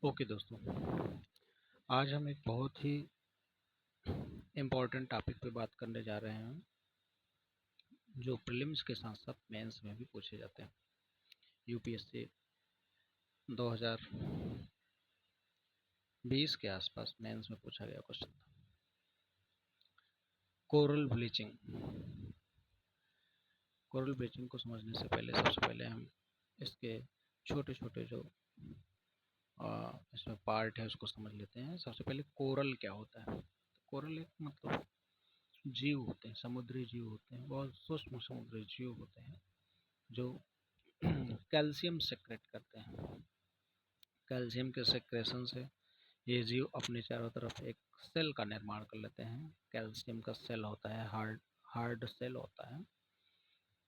Okay दोस्तों, आज हम एक बहुत ही इम्पोर्टेंट टॉपिक पे बात करने जा रहे हैं जो प्रीलिम्स के साथ साथ मेंस में भी पूछे जाते हैं। यूपीएससी 2020 के आसपास मेंस में पूछा गया क्वेश्चन था। Coral bleaching. कोरल ब्लीचिंग को समझने से पहले सबसे पहले हम इसके छोटे छोटे जो इसमें पार्ट है उसको समझ लेते हैं। सबसे पहले कोरल क्या होता है। कोरल एक मतलब जीव होते हैं, समुद्री जीव होते हैं, बहुत सूक्ष्म समुद्री जीव होते हैं जो कैल्शियम सेक्रेट करते हैं। कैल्शियम के सेक्रेशन से ये जीव अपने चारों तरफ एक सेल का निर्माण कर लेते हैं। कैल्शियम का सेल होता है, हार्ड सेल होता है,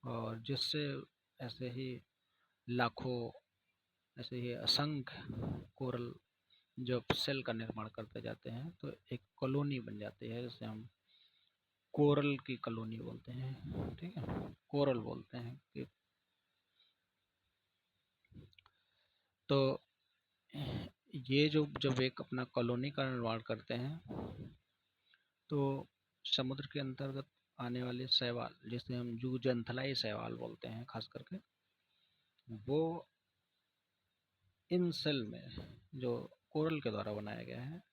और जिससे ऐसे ही लाखों, ऐसे ही असंख्य कोरल जब सेल का निर्माण करते जाते हैं तो एक कॉलोनी बन जाती है, जिसे हम कोरल की कॉलोनी बोलते हैं। ठीक है, कोरल बोलते हैं कि तो ये जो जब एक अपना कॉलोनी का निर्माण करते हैं तो समुद्र के अंतर्गत आने वाले शैवाल, जिसे हम जूजंथलाई शैवाल बोलते हैं खास करके, वो इन सेल में, जो कोरल के द्वारा बनाया गया है,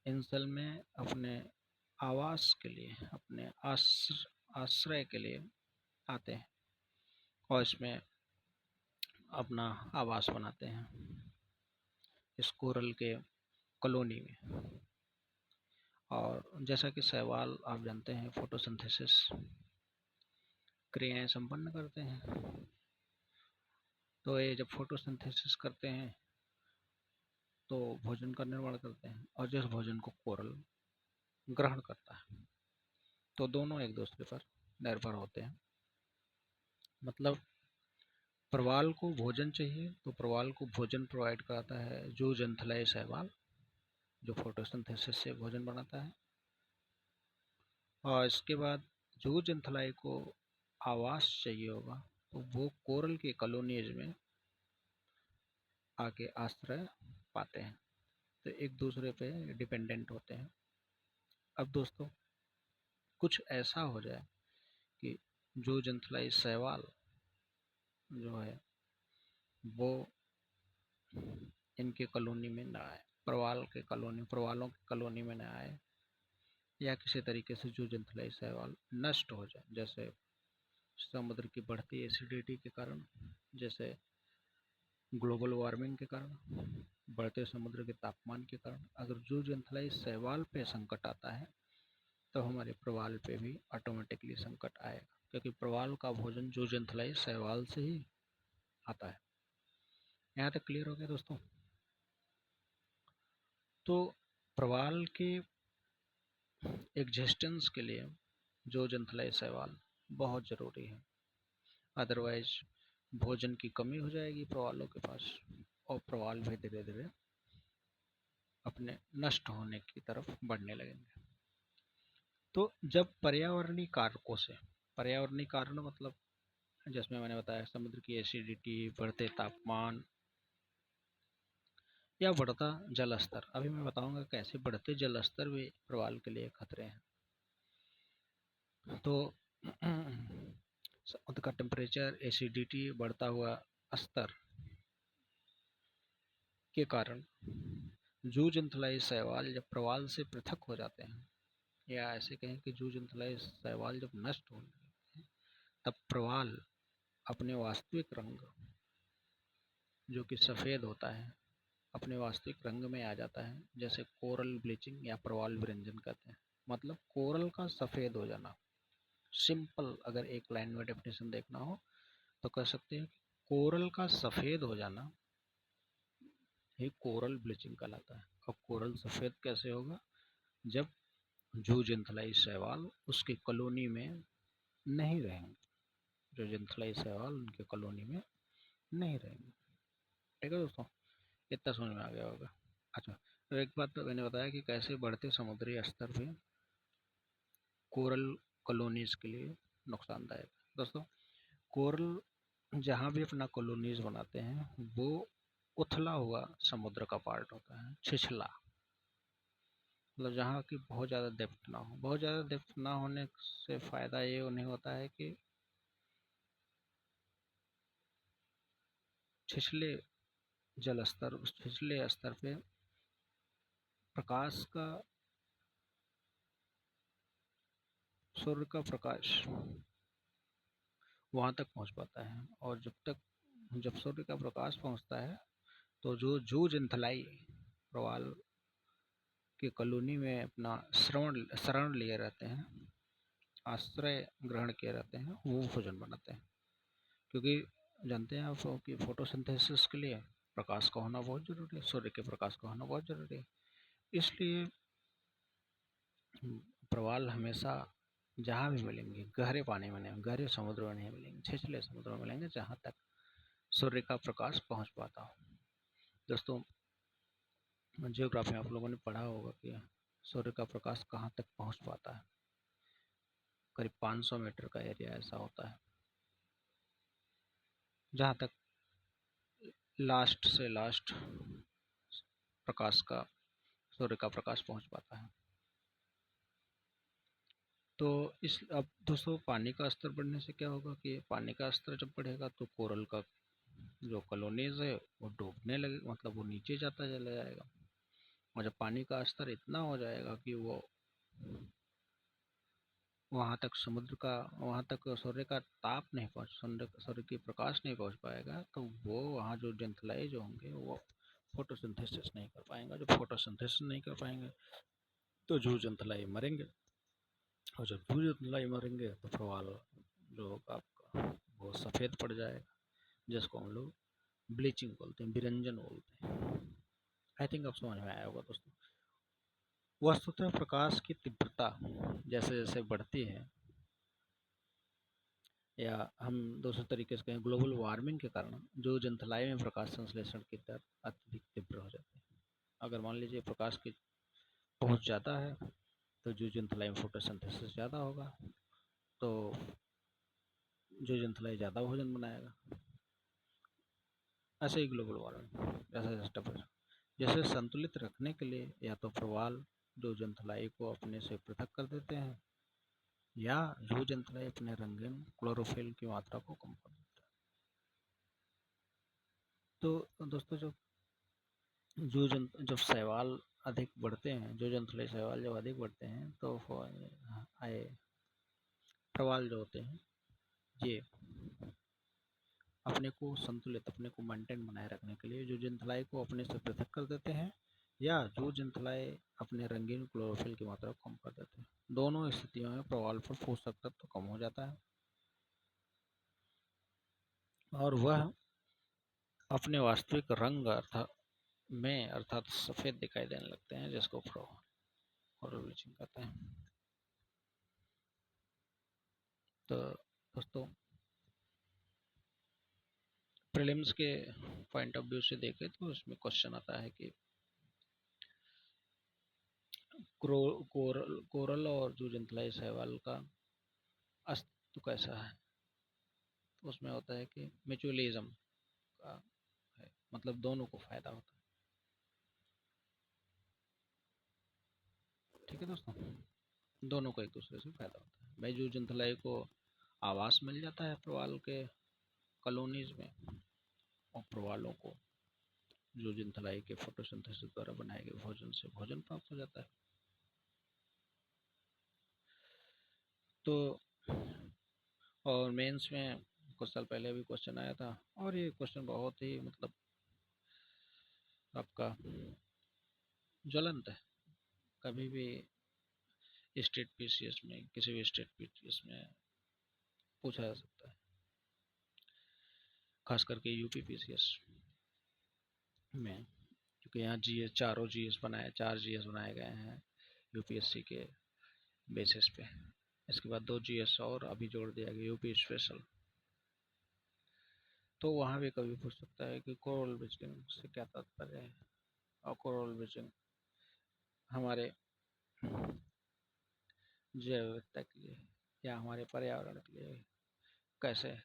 इन सेल में अपने आवास के लिए, अपने आश्रय के लिए आते हैं और इसमें अपना आवास बनाते हैं इस कोरल के कॉलोनी में। और जैसा कि शैवाल आप जानते हैं फोटोसिंथेसिस क्रियाएं संपन्न करते हैं, तो ये जब फोटोसिंथेसिस करते हैं तो भोजन का निर्माण करते हैं, और जिस भोजन को कोरल ग्रहण करता है, तो दोनों एक दूसरे पर निर्भर होते हैं। मतलब प्रवाल को भोजन चाहिए तो प्रवाल को भोजन प्रोवाइड कराता है जूजंथलाई शैवाल, जो फोटोसिंथेसिस से भोजन बनाता है। और इसके बाद जूजंथलाई को आवास चाहिए होगा तो वो कोरल के कॉलोनीज में आके आश्रय पाते हैं, तो एक दूसरे पे डिपेंडेंट होते हैं। अब दोस्तों, कुछ ऐसा हो जाए कि जूजंथलाई शैवाल जो है वो इनके कॉलोनी में ना आए, प्रवालों की कॉलोनी में ना आए, या किसी तरीके से जूजंथलाई शैवाल नष्ट हो जाए, जैसे समुद्र की बढ़ती एसिडिटी के कारण, जैसे ग्लोबल वार्मिंग के कारण, बढ़ते समुद्र के तापमान के कारण अगर जूजंथलाई शैवाल पे संकट आता है तो हमारे प्रवाल पे भी ऑटोमेटिकली संकट आएगा, क्योंकि प्रवाल का भोजन जूजंथलाई शैवाल से ही आता है। यहाँ तक क्लियर हो गया दोस्तों? तो प्रवाल के एग्जिस्टेंस के लिए जूजंथलाई शैवाल बहुत ज़रूरी है, अदरवाइज भोजन की कमी हो जाएगी प्रवालों के पास और प्रवाल भी धीरे धीरे अपने नष्ट होने की तरफ बढ़ने लगेंगे। तो जब पर्यावरणीय कारकों से, पर्यावरणीय कारण मतलब जिसमें मैंने बताया समुद्र की एसिडिटी, बढ़ते तापमान या बढ़ता जल स्तर, अभी मैं बताऊंगा कैसे बढ़ते जल स्तर भी प्रवाल के लिए खतरे हैं। तो समुद्र का टेम्परेचर, एसिडिटी, बढ़ता हुआ स्तर के कारण जूजंथलाई शैवाल जब प्रवाल से पृथक हो जाते हैं, या ऐसे कहें कि जूजंथलाई शैवाल जब नष्ट होने लगते हैं, तब प्रवाल अपने वास्तविक रंग, जो कि सफ़ेद होता है, अपने वास्तविक रंग में आ जाता है, जैसे कोरल ब्लीचिंग या प्रवाल विरंजन कहते हैं। मतलब कोरल का सफ़ेद हो जाना। सिंपल अगर एक लाइन में डेफिनेशन देखना हो तो कह सकते हैं कि कोरल का सफ़ेद हो जाना ही कोरल ब्लीचिंग कहलाता है। और कोरल सफ़ेद कैसे होगा? जब जूजंथलाई शैवाल उसकी कॉलोनी में नहीं रहेंगे, जूजंथलाई शैवाल उनके कॉलोनी में नहीं रहेंगे। ठीक है दोस्तों, इतना समझ में आ गया होगा। अच्छा, तो एक बात तो मैंने बताया कि कैसे बढ़ते समुद्री स्तर भी कोरल कॉलोनीज के लिए नुकसानदायक है। दोस्तों, कोरल जहाँ भी अपना कॉलोनीज बनाते हैं वो उथला हुआ समुद्र का पार्ट होता है छिछला, मतलब जहाँ की बहुत ज़्यादा डेप्थ ना हो। बहुत ज़्यादा डेप्थ ना होने से फ़ायदा ये उन्हें होता है कि छिछले जल स्तर, उस छिछले स्तर पे प्रकाश का, सूर्य का प्रकाश वहाँ तक पहुँच पाता है। और जब सूर्य का प्रकाश पहुँचता है तो जो जूझ इंथलाई प्रवाल की कॉलोनी में अपना शरण लिए रहते हैं, आश्रय ग्रहण किए रहते हैं, वो भोजन बनाते हैं। क्योंकि जानते हैं आप कि फोटोसिंथेसिस के लिए प्रकाश का होना बहुत जरूरी है, सूर्य के प्रकाश का होना बहुत जरूरी है। इसलिए प्रवाल हमेशा जहाँ भी मिलेंगे गहरे पानी में नहीं, गहरे समुद्र में नहीं मिलेंगे, छिछले समुद्र में मिलेंगे जहाँ तक सूर्य का प्रकाश पहुँच पाता हो। दोस्तों, जियोग्राफी में आप लोगों ने पढ़ा होगा कि सूर्य का प्रकाश कहाँ तक पहुँच पाता है। करीब 500 मीटर का एरिया ऐसा होता है जहाँ तक लास्ट से लास्ट प्रकाश का, सूर्य का प्रकाश पहुँच पाता है। तो इस अब दोस्तों, पानी का स्तर बढ़ने से क्या होगा कि पानी का स्तर जब बढ़ेगा तो कोरल का जो कॉलोनीज है वो डूबने लगे, मतलब वो नीचे जाता चला जाएगा। और जब पानी का स्तर इतना हो जाएगा कि वो वहाँ तक सूर्य का ताप नहीं पहुँच, सूर्य की प्रकाश नहीं पहुँच पाएगा, तो वो वहाँ जो जंतुलाई जो होंगे वो फोटोसिंथेसिस नहीं कर पाएंगे। जब फोटोसिंथेसिस नहीं कर पाएंगे तो जीव जंतुलाई मरेंगे, और जब जीव जंतुलाई मरेंगे तो प्रवाल जो होगा आपका वो सफ़ेद पड़ जाएगा, जिसको हम लोग ब्लीचिंग बोलते हैं, बिरंजन बोलते हैं। आई थिंक अब समझ में आया होगा दोस्तों। वस्तुतः प्रकाश की तीव्रता जैसे जैसे बढ़ती है, या हम दूसरे तरीके से कहें ग्लोबल वार्मिंग के कारण जो जंतलाई में प्रकाश संश्लेषण की दर अत्यधिक तीव्र हो जाती है। अगर मान लीजिए प्रकाश की पहुंच ज़्यादा है तो जो जंतलाई में फोटोसिंथेसिस ज़्यादा होगा, तो जो जंतलाई ज़्यादा भोजन बनाएगा। ऐसे ही ग्लोबल वार्मिंग ऐसा सिस्टम है। जैसे संतुलित रखने के लिए या तो प्रवाल जो जंतलाई को अपने से पृथक कर देते हैं, या जो जंतलाई अपने रंगीन क्लोरोफिल की मात्रा को कम कर देते हैं। तो दोस्तों, जब शैवाल अधिक बढ़ते हैं, जो जंतुलय शैवाल जब अधिक बढ़ते हैं तो आए प्रवाल जो होते हैं ये अपने को संतुलित, अपने को मेंटेन बनाए रखने के लिए जो जंतुलाई को अपने से पृथक कर देते हैं, या जो जंतुलाई अपने रंगीन क्लोरोफिल की मात्रा को कम कर देते हैं। दोनों स्थितियों में प्रवाल पर पोषक तत्व कम हो जाता है और वह अपने वास्तविक रंग अर्थात सफेद दिखाई देने लगते हैं, जिसको फ्लोरोसेंट ब्लीचिंग कहते हैं। तो दोस्तों, प्रीलिम्स के पॉइंट ऑफ व्यू से देखें तो उसमें क्वेश्चन आता है कि कोरल और जो जंतलाई शैवाल का अस्तित्व कैसा है। तो उसमें होता है कि म्यूचुअलिज्म का है, मतलब दोनों को फायदा होता है। ठीक है दोस्तों, दोनों को एक दूसरे से फायदा होता है। भाई, जो जंतलाई को आवास मिल जाता है प्रवाल के कॉलोनीज में, और प्रवालों को जो जंतलाई के फोटोसिंथेसिस द्वारा बनाए गए भोजन से भोजन प्राप्त हो जाता है। तो और मेंस में कुछ साल पहले भी क्वेश्चन आया था, और ये क्वेश्चन बहुत ही मतलब आपका ज्वलंत है। कभी भी स्टेट पीसीएस में, किसी भी स्टेट पीसीएस में पूछा जा सकता है, खास करके यूपी पीसीएस में, क्योंकि यहाँ जीएस, चार जीएस बनाए गए हैं यूपीएससी के बेसिस पे। इसके बाद 2 जीएस और अभी जोड़ दिया गया यूपी स्पेशल। तो वहाँ भी कभी पूछ सकता है कि कोरल ब्लीचिंग से क्या तात्पर्य है, और कोरल ब्लीचिंग हमारे जैव विविधता के लिए या हमारे पर्यावरण के लिए कैसे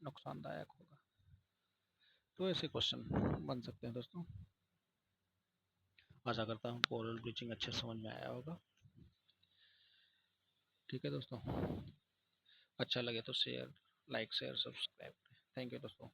नुकसानदायक होगा। तो ऐसे क्वेश्चन बन सकते हैं दोस्तों। आशा करता हूँ कोरल ब्लीचिंग अच्छे समझ में आया होगा। ठीक है दोस्तों, अच्छा लगे तो share, like, share, subscribe. Thank you दोस्तों।